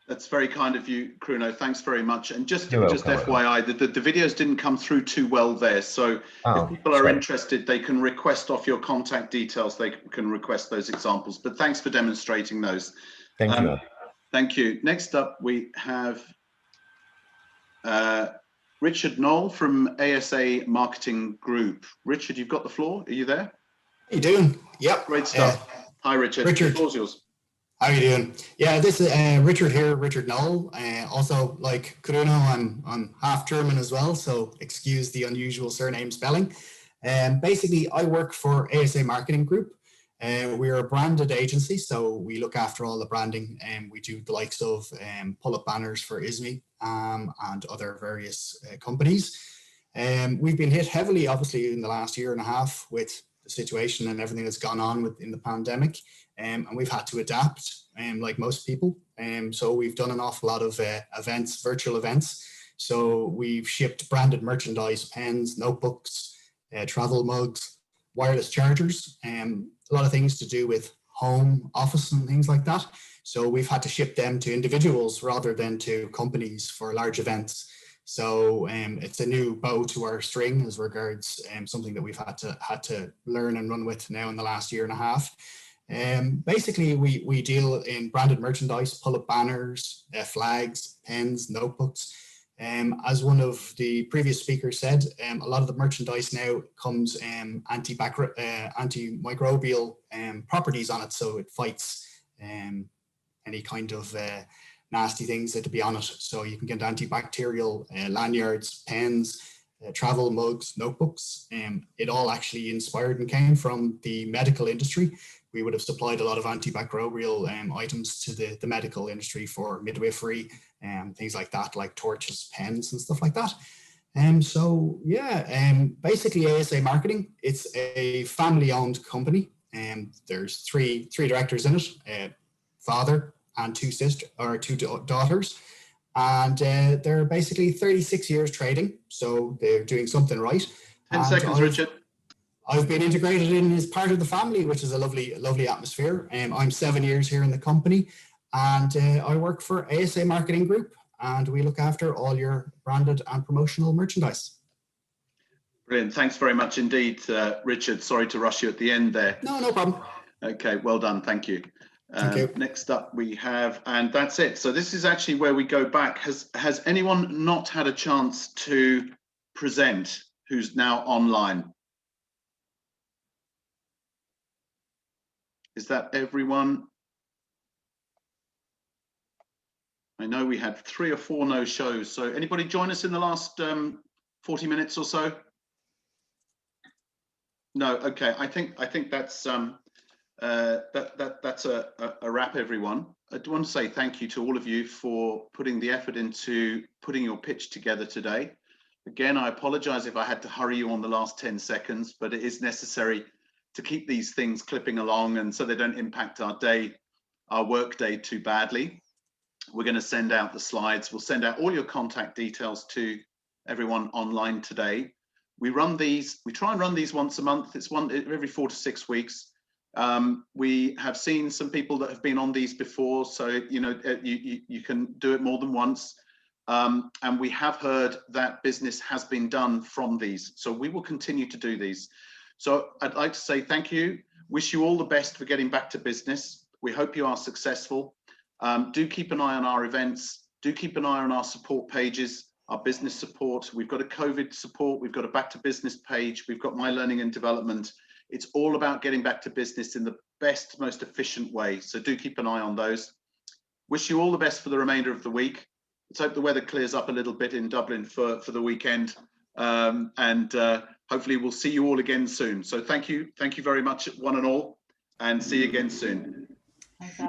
That's very kind of you, Kruno. Thanks very much. And just You're FYI, the videos didn't come through too well there. So if people are interested, they can request off your contact details. They can request those examples. But thanks for demonstrating those. Thank you. Thank you. Next up, we have Richard Knoll from ASA Marketing Group. Richard, you've got the floor. Are you there? How you doing? Yep. Great stuff. Hi, Richard. Richard. The floor's yours. How you doing? Yeah, this is Richard here, Richard Knoll. Also, like Kruno, I'm half German as well, so excuse the unusual surname spelling. Basically, I work for ASA Marketing Group. We're a branded agency, so we look after all the branding, and we do the likes of pull-up banners for ISME and other various companies. We've been hit heavily, obviously, in the last year and a half with the situation and everything that's gone on in the pandemic. And we've had to adapt, like most people. So we've done an awful lot of events, virtual events. So we've shipped branded merchandise, pens, notebooks, travel mugs, wireless chargers, a lot of things to do with home, office and things like that. So we've had to ship them to individuals rather than to companies for large events. So it's a new bow to our string as regards something that we've had to learn and run with now in the last year and a half. Basically, we deal in branded merchandise, pull-up banners, flags, pens, notebooks. As one of the previous speakers said, a lot of the merchandise now comes antimicrobial properties on it, so it fights any kind of nasty things that to be on it. So you can get antibacterial lanyards, pens, travel mugs, notebooks. It all actually inspired and came from the medical industry. We would have supplied a lot of antibacterial items to the medical industry for midwifery and things like that, like torches, pens and stuff like that. So yeah, basically ASA Marketing, it's a family-owned company, and there's three directors in it, father and two daughters. and they're basically 36 years trading, so they're doing something right. 10 seconds, Richard. I've been integrated in as part of the family, which is a lovely atmosphere. I'm 7 years here in the company, and I work for ASA Marketing Group, and we look after all your branded and promotional merchandise. Brilliant. Thanks very much indeed, Richard. Sorry to rush you at the end there. No problem. Okay, well done. Thank you. Thank you. Next up we have, and that's it. So this is actually where we go back. Has anyone not had a chance to present who's now online? Is that everyone? I know we had 3 or 4 no shows. So anybody join us in the last 40 minutes or so? No. Okay. I think that's that's a wrap, everyone. I do want to say thank you to all of you for putting the effort into putting your pitch together today. Again, I apologize if I had to hurry you on the last 10 seconds, but it is necessary to keep these things clipping along and so they don't impact our work day too badly. We're going to send out the slides. We'll send out all your contact details to everyone online today. We try and run these once a month. It's every 4 to 6 weeks. We have seen some people that have been on these before, so you can do it more than once. And we have heard that business has been done from these, so we will continue to do these. So I'd like to say thank you. Wish you all the best for getting back to business. We hope you are successful. Do keep an eye on our events. Do keep an eye on our support pages, our business support. We've got a COVID support. We've got a back to business page. We've got my learning and development. It's all about getting back to business in the best, most efficient way. So do keep an eye on those. Wish you all the best for the remainder of the week. Let's hope the weather clears up a little bit in Dublin for the weekend. Hopefully we'll see you all again soon. So thank you very much, one and all, and see you again soon.